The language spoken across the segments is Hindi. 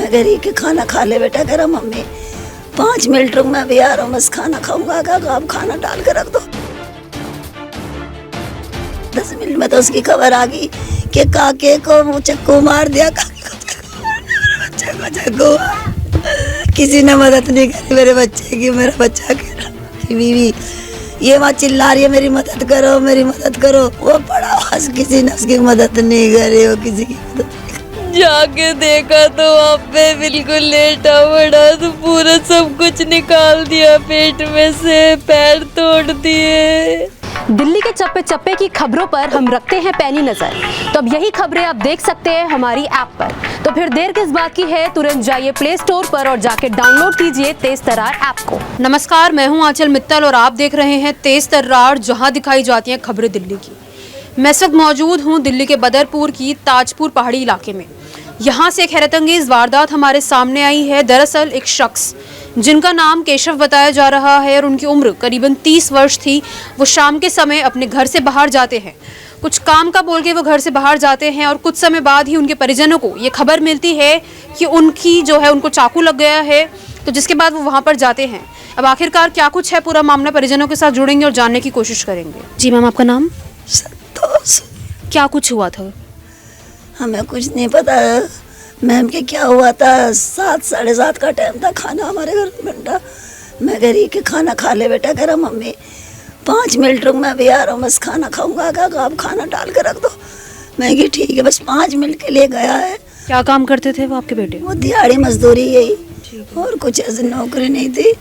मैं कह रही कि खाना खा ले बेटा। कह रहा मम्मी 5 मिनट रुक, मैं भी आ रहा हूँ, बस खाना खाऊंगा। कहा आप खाना डाल के रख दो। 10 मिनट में तो उसकी खबर आ गई कि काके को चक्कू मार दिया। बच्चे को चक्कू, किसी ने मदद नहीं करी मेरे बच्चे की। मेरा बच्चा कह रहा कि बीवी ये वहाँ चिल्ला रही है मेरी मदद करो, मेरी मदद करो। वो पड़ा बस, किसी ने उसकी मदद नहीं करी। वो किसी की मदद जाके देखा तो वहाँ पे बिल्कुल लेटा पड़ा, तो पूरा सब कुछ निकाल दिया पेट में से, पैर तोड़ दिए। दिल्ली के चप्पे चप्पे की खबरों पर हम रखते हैं पैनी नजर। तो अब यही खबरें आप देख सकते हैं हमारी ऐप पर। तो फिर देर किस बात की है, तुरंत जाइए प्ले स्टोर पर और जाके डाउनलोड कीजिए तेज तर्रार ऐप को। नमस्कार, मैं हूं आंचल मित्तल और आप देख रहे हैं तेज तर्रार, जहां दिखाई जाती हैं खबरें दिल्ली की। मैं इस वक्त मौजूद हूं दिल्ली के बदरपुर की ताजपुर पहाड़ी इलाके में। यहाँ से एक हैरतअंगेज वारदात हमारे सामने आई है। दरअसल एक शख्स जिनका नाम केशव बताया जा रहा है और उनकी उम्र करीबन 30 वर्ष थी, वो शाम के समय अपने घर से बाहर जाते हैं। कुछ काम का बोल के वो घर से बाहर जाते हैं और कुछ समय बाद ही उनके परिजनों को ये खबर मिलती है कि उनकी जो है उनको चाकू लग गया है। तो जिसके बाद वो वहाँ पर जाते हैं। अब आखिरकार क्या कुछ है पूरा मामला, परिजनों के साथ जुड़ेंगे और जानने की कोशिश करेंगे। जी मैम, आपका नाम? संतोष। क्या कुछ हुआ था? हमें कुछ नहीं पता मैम कि क्या हुआ था। 7 साढ़े 7 का टाइम था, खाना हमारे घर में बनता। मैं कह रही कि खाना खा ले बेटा। कह रहा मम्मी 5 मिनट रुक, मैं भी आ रहा हूँ, बस खाना खाऊंगा। कहा आप खाना डाल के रख दो। मैं कि ठीक है। बस 5 मिनट के लिए गया है। क्या काम करते थे वो आपके बेटे? वो दिहाड़ी मजदूरी यही, और कुछ ऐसी नौकरी नहीं थी।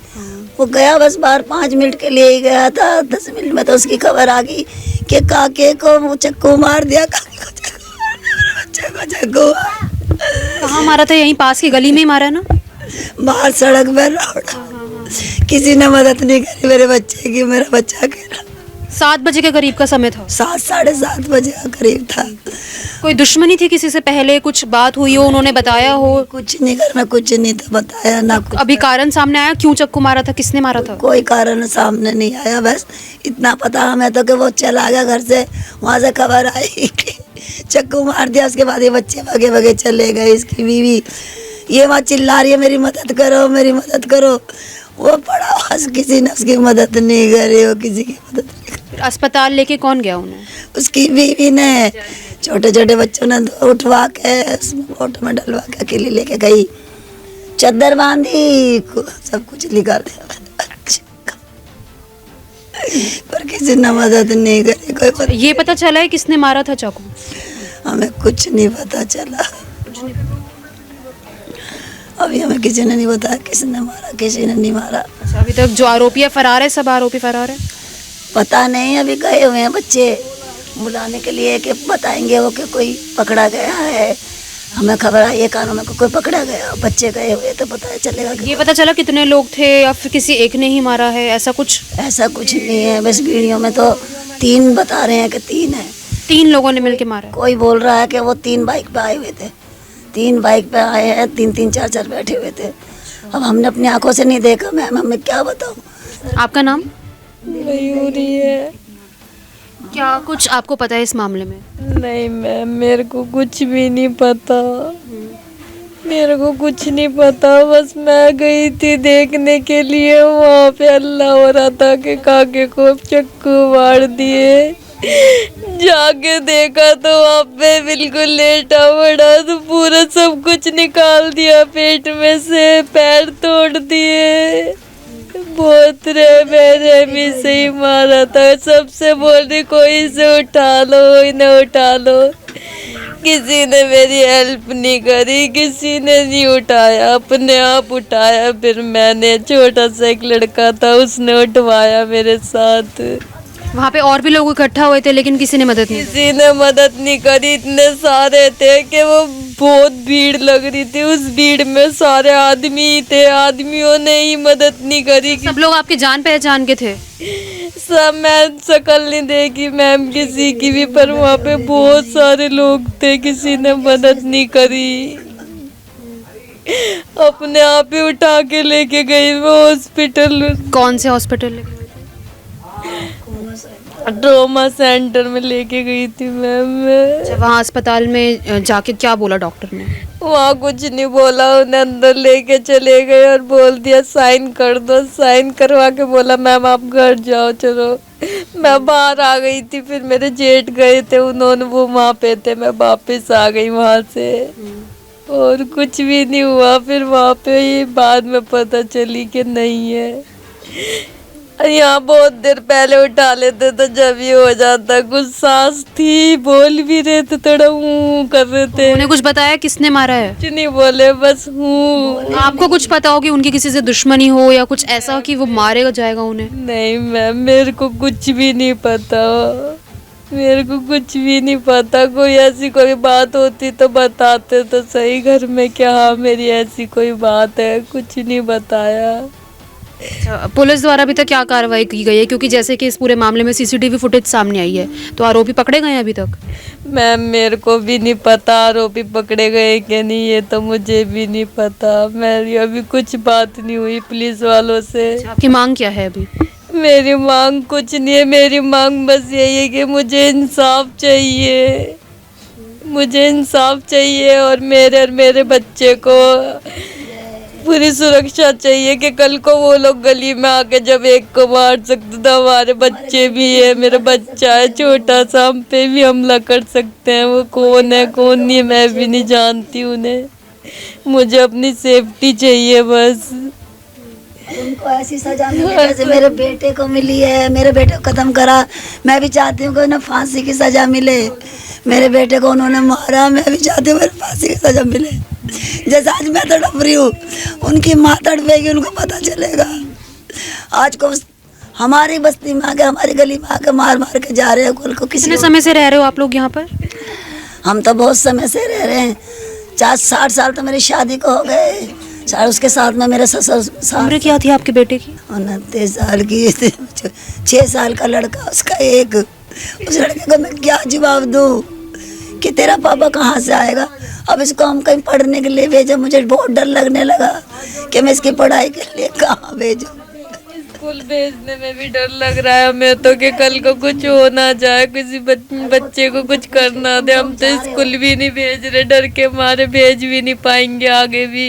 वो गया बस बाहर 5 मिनट के लिए ही गया था। 10 मिनट में तो उसकी खबर आ गई कि काके को चक्कू मार दिया। काके को चक्कू कहाँ मारा था? यहीं पास की गली में ही मारा है ना? बाहर सड़क पर रोड। किसी ने मदद नहीं करी मेरे बच्चे की। मेरा बच्चा कह रहा 7 बजे के करीब का समय था। 7 साढ़े 7 बजे का करीब था। कोई दुश्मनी थी किसी से पहले? कुछ बात हुई हो, उन्होंने बताया हो? कुछ नहीं करना, कुछ नहीं था बताया ना कुछ। अभी कारण सामने आया क्यों चक्कू मारा था, किसने मारा था? कोई कारण सामने नहीं आया। बस इतना पता हमें तो कि वो चला गया घर से। वहाँ से खबर आई कि चक्कू मार दिया। उसके बाद ये बच्चे भागे भागे चले गए। इसकी बीवी ये वहाँ चिल्ला रही है मेरी मदद करो, मेरी मदद करो। वो पड़ा बस, किसी ने उसकी मदद नहीं करी। वो किसी की मदद नहीं करी। फिर अस्पताल लेके कौन गया उन्हें? उसकी बीवी ने छोटे छोटे बच्चों ने उठवा के ऑटो में डलवा के अकेली लेके गई। चद्दर बांधी, सब कुछ निकाल दिया। पर किसी ने मदद नहीं करी। कोई पता ये पता चला है किसने मारा था चाकू? हमें कुछ नहीं पता चला। अभी हमें किसी ने नहीं बताया किसने मारा, किसी ने नहीं मारा। अभी तक जो आरोपी है फरार है? सब आरोपी फरार है? पता नहीं, अभी गए हुए हैं बच्चे बुलाने के लिए कि बताएंगे वो कि कोई पकड़ा गया है। हमें खबर आई है कानों में कोई पकड़ा गया। बच्चे गए हुए तो पता चलेगा कि ये पता चला कितने लोग थे या फिर किसी एक ने ही मारा है, ऐसा कुछ? ऐसा कुछ नहीं है। बस वीडियो में तो 3 बता रहे हैं कि 3 है। 3 लोगों ने मिलके मारा है। कोई बोल रहा है कि वो 3 बाइक पे आए हुए थे। 3 बाइक पे आए हैं, 3-3 4-4 बैठे हुए थे। अब हमने अपनी आंखों से नहीं देखा मैम, हमें क्या बताऊं। आपका नाम? मयूरी है। क्या कुछ आपको पता है इस मामले में? नहीं मैम, मेरे को कुछ भी नहीं पता। मेरे को कुछ नहीं पता। बस मैं गई थी देखने के लिए, वहाँ पे अल्लाह हो रहा था कि काके को चक्कू मार दिए। जाके देखा तो वहाँ पे बिल्कुल लेटा पड़ा, तो पूरा सब कुछ निकाल दिया पेट में से, पैर तोड़ दिए। बहुत मेरे भी सही मारा था। सबसे बोल रही कोई से उठा लो, इन्हें उठा लो। किसी ने मेरी हेल्प नहीं करी, किसी ने नहीं उठाया, अपने आप उठाया। फिर मैंने, छोटा सा एक लड़का था उसने उठवाया मेरे साथ। वहाँ पे और भी लोग इकट्ठा हुए थे लेकिन किसी ने मदद नहीं? किसी ने मदद नहीं करी। इतने सारे थे कि वो बहुत भीड़ लग रही थी। उस भीड़ में सारे आदमी थे, आदमियों ने ही मदद नहीं करी। सब लोग आपके जान पहचान के थे? सब, मैं शक्ल नहीं देखी मैम किसी की भी, पर वहाँ पे बहुत सारे लोग थे, किसी ने मदद नहीं करी। अपने आप ही उठा के लेके गई वो हॉस्पिटल। कौन से हॉस्पिटल? ट्रॉमा सेंटर में लेके गई थी मैम मैं। वहाँ अस्पताल में जाके क्या बोला डॉक्टर ने? वहाँ कुछ नहीं बोला, उन्हें अंदर लेके चले गए और बोल दिया साइन कर दो। साइन करवा के बोला मैम आप घर जाओ चलो। मैं बाहर आ गई थी, फिर मेरे जेठ गए थे, उन्होंने वो वहाँ पे थे, मैं वापस आ गई वहाँ से और कुछ भी नहीं हुआ। फिर वहाँ पे ये बाद में पता चली कि नहीं है। यहाँ बहुत देर पहले उठा लेते तो जब ये हो जाता। कुछ सांस थी, बोल भी रहे थे, थोड़ा हूँ कर रहे थे। उन्हें कुछ बताया किसने मारा है? कुछ नहीं बोले, बस हूँ। आपको कुछ पता हो कि उनकी किसी से दुश्मनी हो या कुछ ऐसा कि वो मारेगा जाएगा उन्हें? नहीं मैम, मेरे को कुछ भी नहीं पता, मेरे को कुछ भी नहीं पता। कोई ऐसी कोई बात होती तो बताते तो सही घर में, क्या हाँ मेरी ऐसी कोई बात है, कुछ नहीं बताया। अच्छा, पुलिस द्वारा अभी तक क्या कार्रवाई की गई है? क्योंकि जैसे कि इस पूरे मामले में सीसीटीवी फुटेज सामने आई है, तो आरोपी पकड़े गए हैं अभी तक? मैम मेरे को भी नहीं पता आरोपी पकड़े गए कि नहीं, ये तो मुझे भी नहीं पता। मेरी अभी कुछ बात नहीं हुई पुलिस वालों से। आपकी मांग क्या है अभी? मेरी मांग कुछ नहीं है, मेरी मांग बस यही है कि मुझे इंसाफ चाहिए, मुझे इंसाफ चाहिए और मेरे बच्चे को पूरी सुरक्षा चाहिए कि कल को वो लोग गली में आके जब एक को मार सकते तो हमारे बच्चे भी है, मेरा बच्चा है छोटा सा, हम पे भी हमला कर सकते हैं। वो कौन है कौन नहीं मैं भी नहीं जानती उन्हें, मुझे अपनी सेफ्टी चाहिए बस। उनको ऐसी सजा मिले जैसे मेरे बेटे को मिली है, मेरे बेटे को खत्म करा। मैं भी चाहती हूँ कि उन्हें फांसी की सजा मिले। मेरे बेटे को उन्होंने मारा, मैं भी चाहती हूँ मेरे फांसी की सजा मिले। जैसे आज मैं तड़प रही हूँ, उनकी माँ तड़पेगी, उनको पता चलेगा। आज को हमारी बस्ती में आके, हमारी गली में आके मार मार के जा रहे हैं। कल को कितने समय से रह रहे हो आप लोग यहाँ पर? हम तो बहुत समय से रह रहे हैं, 60 साल तो मेरी शादी को हो गए। उसके साथ में मेरे ससुर। उम्र क्या थी आपके बेटे की? 29 साल की। 6 साल का लड़का उसका एक। उस लड़के को मैं क्या जवाब दूँ कि तेरा पापा कहाँ से आएगा। अब इसको हम कहीं पढ़ने के लिए भेजा, मुझे बहुत डर लगने लगा कि मैं इसकी पढ़ाई के लिए कहाँ भेजूं। स्कूल भेजने में भी डर लग रहा है हमें तो कि कल को कुछ हो ना जाए, किसी बच्चे को कुछ करना दे। हम तो स्कूल भी नहीं भेज रहे, डर के मारे भेज भी नहीं पाएंगे आगे भी।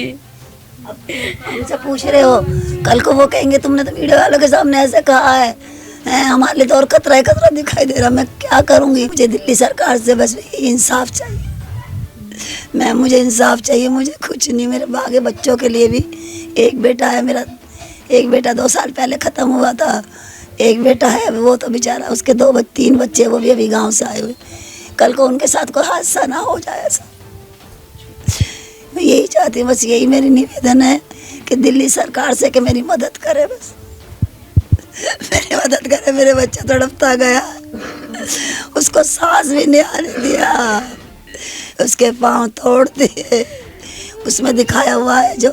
हमसे पूछ रहे हो, कल को वो कहेंगे तुमने तो मीडिया वालों के सामने ऐसे कहा है, हमारे लिए तो और खतरा दिखाई दे रहा। मैं क्या करूँगी? मुझे दिल्ली सरकार से बस इंसाफ चाहिए। मुझे इंसाफ चाहिए, मुझे कुछ नहीं। मेरे बागे बच्चों के लिए भी, एक बेटा है मेरा, एक बेटा 2 साल पहले ख़त्म हुआ था, एक बेटा है वो तो बेचारा, उसके 3 बच्चे वो भी अभी गांव से आए हुए। कल को उनके साथ कोई हादसा ना हो जाए ऐसा, मैं यही चाहती हूँ। बस यही मेरी निवेदन है कि दिल्ली सरकार से कि मेरी मदद करे, बस मेरी मदद करे। मेरे बच्चा तड़पता गया, उसको सांस भी नहीं आने दिया, उसके पाँव तोड़ दिए। उसमें दिखाया हुआ है जो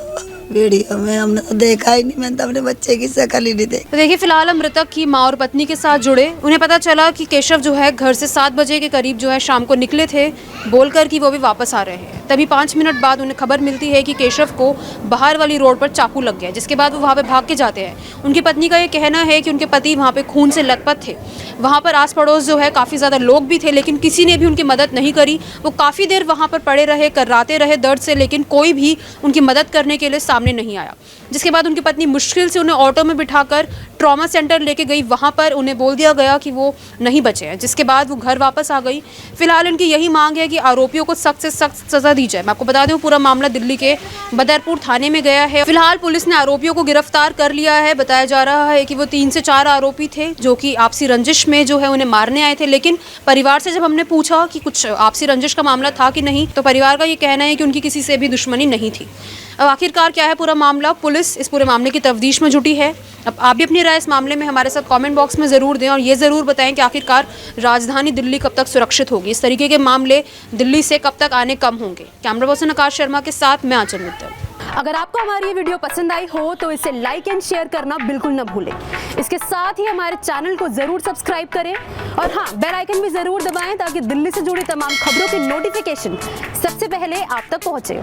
वीडियो में, हमने तो देखा ही नहीं, मैंने तो अपने बच्चे की शक्ल ही नहीं देखी। तो देखिए फिलहाल हम मृतक की माँ और पत्नी के साथ जुड़े। उन्हें पता चला कि केशव जो है घर से 7 बजे के करीब जो है शाम को निकले थे, बोलकर कि वो भी वापस आ रहे हैं। तभी 5 मिनट बाद उन्हें खबर मिलती है कि केशव को बाहर वाली रोड पर चाकू लग गया, जिसके बाद वो वहाँ पे भाग के जाते हैं। उनकी पत्नी का ये कहना है कि उनके पति वहाँ पे खून से लथपथ थे। वहाँ पर आस पड़ोस जो है काफ़ी ज़्यादा लोग भी थे, लेकिन किसी ने भी उनकी मदद नहीं करी। वो काफ़ी देर वहाँ पर पड़े रहे, कर्राते रहे दर्द से, लेकिन कोई भी उनकी मदद करने के लिए सामने नहीं आया। जिसके बाद उनकी पत्नी मुश्किल से उन्हें ऑटो में बिठाकर ट्रॉमा सेंटर लेके गई। वहाँ पर उन्हें बोल दिया गया कि वो नहीं बचे हैं, जिसके बाद वो घर वापस आ गई। फिलहाल उनकी यही मांग है कि आरोपियों को सख्त से सख्त सज़ा दी जाए। मैं आपको बता दूं पूरा मामला दिल्ली के बदरपुर थाने में गया है। फिलहाल पुलिस ने आरोपियों को गिरफ्तार कर लिया है। बताया जा रहा है कि वो 3 से 4 आरोपी थे जो कि आपसी रंजिश में जो है उन्हें मारने आए थे। लेकिन परिवार से जब हमने पूछा कि कुछ आपसी रंजिश का मामला था कि नहीं, तो परिवार का ये कहना है कि उनकी किसी से भी दुश्मनी नहीं थी। अब आखिरकार क्या है पूरा मामला, पुलिस इस पूरे मामले की तफ्तीश में जुटी है। अब आप भी अपनी राय इस मामले में हमारे साथ कमेंट बॉक्स में ज़रूर दें और ये ज़रूर बताएं कि आखिरकार राजधानी दिल्ली कब तक सुरक्षित होगी। इस तरीके के मामले दिल्ली से कब तक आने कम होंगे। कैमरा पर्सन आकाश शर्मा के साथ मैं आंचल मित्तल। अगर आपको हमारी ये वीडियो पसंद आई हो तो इसे लाइक एंड शेयर करना बिल्कुल न भूलें। इसके साथ ही हमारे चैनल को ज़रूर सब्सक्राइब करें और हाँ, बेल आइकन भी ज़रूर दबाएं ताकि दिल्ली से जुड़ी तमाम खबरों की नोटिफिकेशन सबसे पहले आप तक पहुँचे।